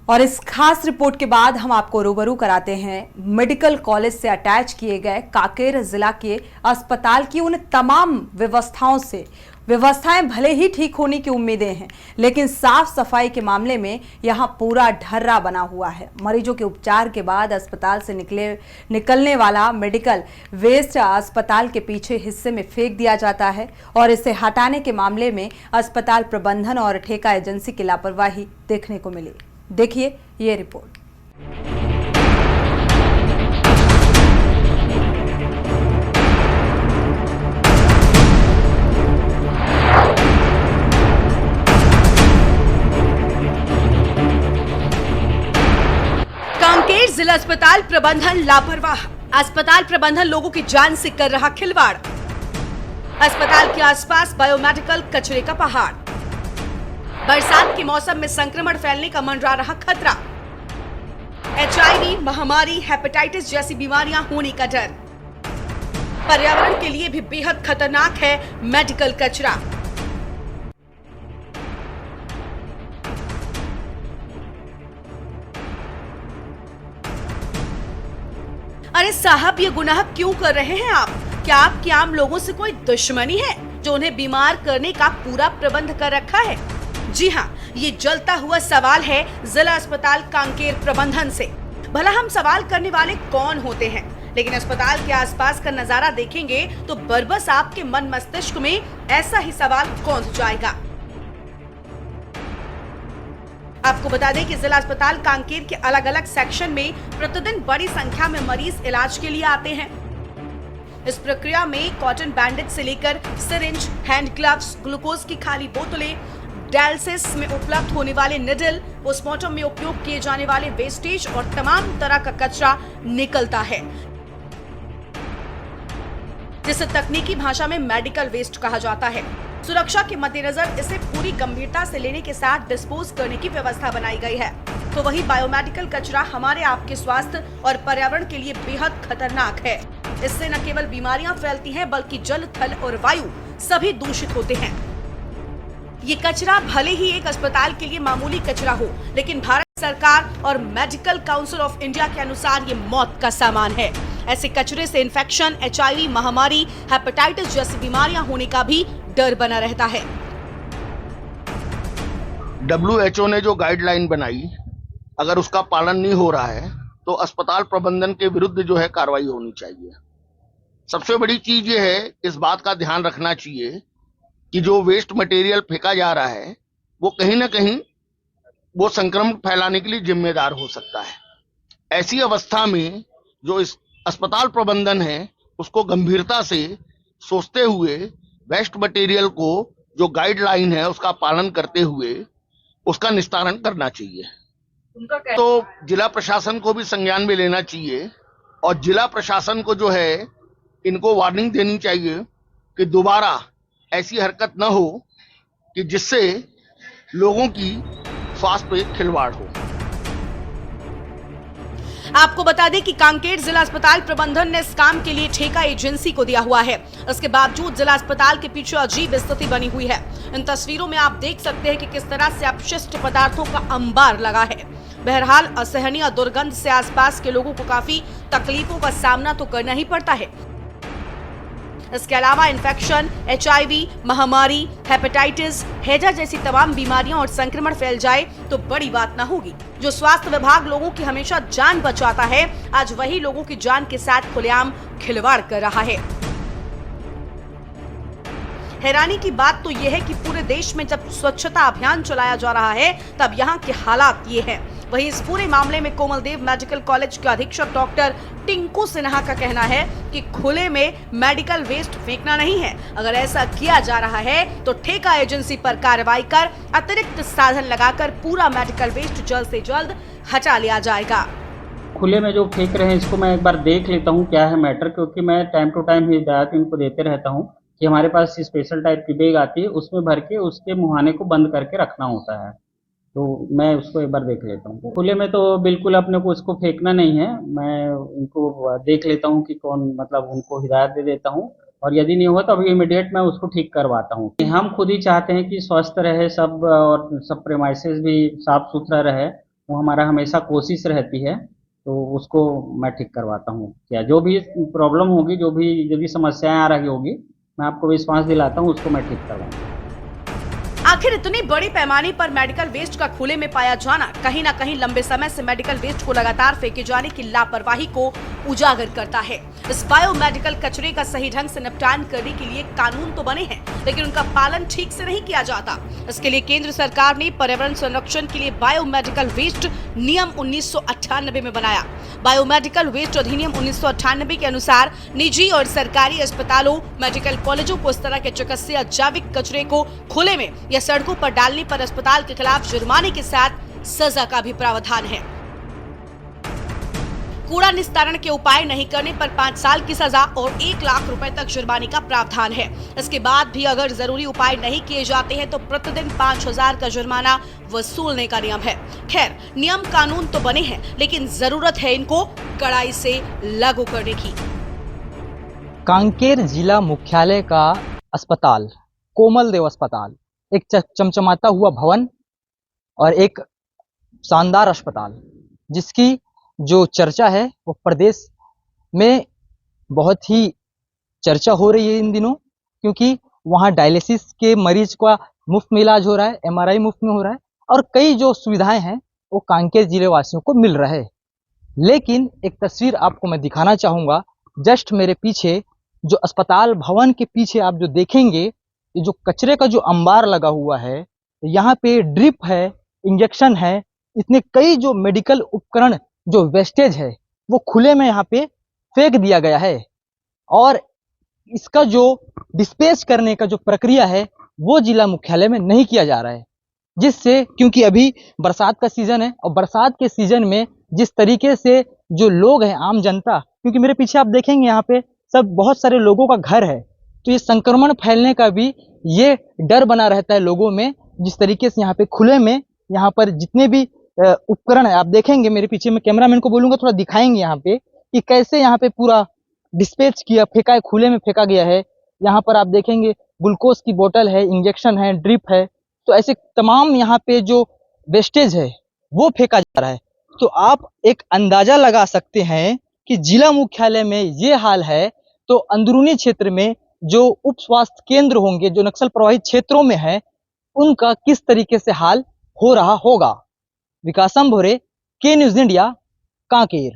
और इस खास रिपोर्ट के बाद हम आपको रूबरू कराते हैं मेडिकल कॉलेज से अटैच किए गए कांकेर जिला के अस्पताल की उन तमाम व्यवस्थाओं से। व्यवस्थाएं भले ही ठीक होने की उम्मीदें हैं, लेकिन साफ सफाई के मामले में यहां पूरा ढर्रा बना हुआ है। मरीजों के उपचार के बाद अस्पताल से निकलने वाला मेडिकल वेस्ट अस्पताल के पीछे हिस्से में फेंक दिया जाता है और इसे हटाने के मामले में अस्पताल प्रबंधन और ठेका एजेंसी की लापरवाही देखने को मिली। देखिए ये रिपोर्ट। कांकेर जिला अस्पताल प्रबंधन लापरवाह। अस्पताल प्रबंधन लोगों की जान से कर रहा खिलवाड़। अस्पताल के आसपास बायोमेडिकल कचरे का पहाड़। बरसात के मौसम में संक्रमण फैलने का मंडरा रहा खतरा। HIV, महामारी, हेपेटाइटिस जैसी बीमारियां होने का डर। पर्यावरण के लिए भी बेहद खतरनाक है मेडिकल कचरा। अरे साहब, ये गुनाह क्यों कर रहे हैं आप? क्या आपकी आम लोगों से कोई दुश्मनी है जो उन्हें बीमार करने का पूरा प्रबंध कर रखा है? जी हाँ, ये जलता हुआ सवाल है जिला अस्पताल कांकेर प्रबंधन से। भला हम सवाल करने वाले कौन होते हैं, लेकिन अस्पताल के आसपास का नजारा देखेंगे तो बरबस आपके मन मस्तिष्क में ऐसा ही सवाल कौंध जाएगा। आपको बता दें कि जिला अस्पताल कांकेर के अलग अलग सेक्शन में प्रतिदिन बड़ी संख्या में मरीज इलाज के लिए आते हैं। इस प्रक्रिया में कॉटन बैंडेज से लेकर सिरिंज, हैंड ग्लव्स, ग्लूकोज की खाली बोतलें, डायलिसिस में उपलब्ध होने वाले निडल, पोस्टमार्टम में उपयोग किए जाने वाले वेस्टेज और तमाम तरह का कचरा निकलता है, जिसे तकनीकी भाषा में मेडिकल वेस्ट कहा जाता है। सुरक्षा के मद्देनजर इसे पूरी गंभीरता से लेने के साथ डिस्पोज करने की व्यवस्था बनाई गई है। तो वही बायोमेडिकल कचरा हमारे आपके स्वास्थ्य और पर्यावरण के लिए बेहद खतरनाक है। इससे न केवल बीमारियां फैलती हैं, बल्कि जल, थल और वायु सभी दूषित होते हैं। ये कचरा भले ही एक अस्पताल के लिए मामूली कचरा हो, लेकिन भारत सरकार और मेडिकल काउंसिल ऑफ इंडिया के अनुसार ये मौत का सामान है। ऐसे कचरे से इन्फेक्शन, HIV, महामारी, हेपेटाइटिस जैसी बीमारियां होने का भी डर बना रहता है। WHO ने जो गाइडलाइन बनाई, अगर उसका पालन नहीं हो रहा है तो अस्पताल प्रबंधन के विरुद्ध जो है कार्रवाई होनी चाहिए। सबसे बड़ी चीज ये है, इस बात का ध्यान रखना चाहिए कि जो वेस्ट मटेरियल फेंका जा रहा है वो कहीं ना कहीं वो संक्रमण फैलाने के लिए जिम्मेदार हो सकता है। ऐसी अवस्था में जो इस अस्पताल प्रबंधन है उसको गंभीरता से सोचते हुए वेस्ट मटेरियल को जो गाइडलाइन है उसका पालन करते हुए उसका निस्तारण करना चाहिए। तो जिला प्रशासन को भी संज्ञान में लेना चाहिए और जिला प्रशासन को जो है इनको वार्निंग देनी चाहिए कि दोबारा ऐसी हरकत न हो कि जिससे लोगों की स्वास्थ्य पे खिलवाड़ हो। आपको बता दें कि कांकेर जिला अस्पताल प्रबंधन ने इस काम के लिए ठेका एजेंसी को दिया हुआ है। इसके बावजूद जिला अस्पताल के पीछे अजीब स्थिति बनी हुई है। इन तस्वीरों में आप देख सकते हैं कि किस तरह से अपशिष्ट पदार्थों का अंबार लगा है। बहरहाल असहनीय दुर्गंध से आसपास के लोगों को काफी तकलीफों का सामना तो करना ही पड़ता है। इसके अलावा इन्फेक्शन, HIV, महामारी, हेपेटाइटिस, हैजा जैसी तमाम बीमारियां और संक्रमण फैल जाए तो बड़ी बात न होगी। जो स्वास्थ्य विभाग लोगों की हमेशा जान बचाता है, आज वही लोगों की जान के साथ खुलेआम खिलवाड़ कर रहा है। हैरानी की बात तो यह है कि पूरे देश में जब स्वच्छता अभियान चलाया जा रहा है, तब यहाँ के हालात ये हैं। वहीं इस पूरे मामले में कोमलदेव मेडिकल कॉलेज के अधीक्षक डॉक्टर टिंकू सिन्हा का कहना है कि खुले में मेडिकल वेस्ट फेंकना नहीं है। अगर ऐसा किया जा रहा है तो ठेका एजेंसी पर कार्रवाई कर अतिरिक्त साधन लगाकर पूरा मेडिकल वेस्ट जल्द से जल्द हटा लिया जाएगा। खुले में जो फेंक रहे हैं इसको मैं एक बार देख लेता हूँ क्या है मैटर, क्योंकि मैं टाइम टू टाइम हिदायत इनको देते रहता हूँ कि हमारे पास स्पेशल टाइप की बैग आती है, उसमें भर के उसके मुहाने को बंद करके रखना होता है। तो मैं उसको एक बार देख लेता हूँ। खुले में तो बिल्कुल अपने को उसको फेंकना नहीं है। मैं इनको देख लेता हूँ कि कौन, मतलब उनको हिदायत दे देता हूँ और यदि नहीं हुआ तो अभी इमीडिएट मैं उसको ठीक करवाता हूँ। हम खुद ही चाहते हैं कि स्वस्थ रहे सब और सब प्रेमाइसेस भी साफ सुथरा रहे, वो हमारा हमेशा कोशिश रहती है, तो उसको मैं ठीक करवाता हूँ। क्या जो भी प्रॉब्लम होगी, जो भी यदि समस्याएं आ रही होगी, मैं आपको विश्वास दिलाता हूँ, उसको मैं ठीक करवाऊंगा। आखिर इतनी बड़ी पैमाने पर मेडिकल वेस्ट का खुले में पाया जाना कहीं न कहीं लंबे समय से मेडिकल वेस्ट को लगातार फेंके जाने की लापरवाही को उजागर करता है। इस बायोमेडिकल कचरे का सही ढंग से निपटान करने के लिए कानून तो बने हैं, लेकिन उनका पालन ठीक से नहीं किया जाता। इसके लिए केंद्र सरकार ने पर्यावरण संरक्षण के लिए बायोमेडिकल वेस्ट नियम 1998 में बनाया। बायोमेडिकल वेस्ट अधिनियम 1998 के अनुसार निजी और सरकारी अस्पतालों, मेडिकल कॉलेजों को इस तरह के चिकित्सीय जैविक कचरे को खुले में या सड़कों पर डालने पर अस्पताल के खिलाफ जुर्माने के साथ सजा का भी प्रावधान है। कूड़ा निस्तारण के उपाय नहीं करने पर 5 साल की सजा और 1 लाख रुपए तक जुर्माने का प्रावधान है। इसके बाद भी अगर जरूरी उपाय नहीं किए जाते हैं तो प्रतिदिन 5000 का जुर्माना वसूलने का नियम है। खैर, नियम कानून तो बने हैं, लेकिन जरूरत है इनको कड़ाई से लागू करने की। कांकेर जिला मुख्यालय का अस्पताल, कोमल देव अस्पताल, एक चमचमाता हुआ भवन और एक शानदार अस्पताल, जिसकी जो चर्चा है वो प्रदेश में बहुत ही चर्चा हो रही है इन दिनों, क्योंकि वहाँ डायलिसिस के मरीज का मुफ्त में इलाज हो रहा है, MRI मुफ्त में हो रहा है और कई जो सुविधाएं हैं वो कांकेर जिले वासियों को मिल रहा है। लेकिन एक तस्वीर आपको मैं दिखाना चाहूंगा। जस्ट मेरे पीछे जो अस्पताल भवन के पीछे आप जो देखेंगे, ये जो कचरे का जो अंबार लगा हुआ है, यहाँ पे ड्रिप है, इंजेक्शन है, इतने कई जो मेडिकल उपकरण जो वेस्टेज है वो खुले में यहाँ पे फेंक दिया गया है और इसका जो डिस्पेच करने का जो प्रक्रिया है वो जिला मुख्यालय में नहीं किया जा रहा है, जिससे क्योंकि अभी बरसात का सीजन है और बरसात के सीजन में जिस तरीके से जो लोग हैं, आम जनता, क्योंकि मेरे पीछे आप देखेंगे यहाँ पे सब बहुत सारे लोगों का घर है, तो ये संक्रमण फैलने का भी ये डर बना रहता है लोगों में। जिस तरीके से यहाँ पे खुले में यहाँ पर जितने भी उपकरण है, आप देखेंगे मेरे पीछे, मैं कैमरामैन को बोलूंगा थोड़ा दिखाएंगे यहाँ पे कि कैसे यहाँ पे पूरा डिस्पेच किया, फेंका है, खुले में फेंका गया है। यहाँ पर आप देखेंगे ग्लूकोज की बोतल है, इंजेक्शन है, ड्रिप है, तो ऐसे तमाम यहाँ पे जो वेस्टेज है वो फेंका जा रहा है। तो आप एक अंदाजा लगा सकते हैं कि जिला मुख्यालय में ये हाल है तो अंदरूनी क्षेत्र में जो उप स्वास्थ्य केंद्र होंगे जो नक्सल प्रभावित क्षेत्रों में है, उनका किस तरीके से हाल हो रहा होगा। विकासम भोरे, के न्यूज इंडिया, कांकेर।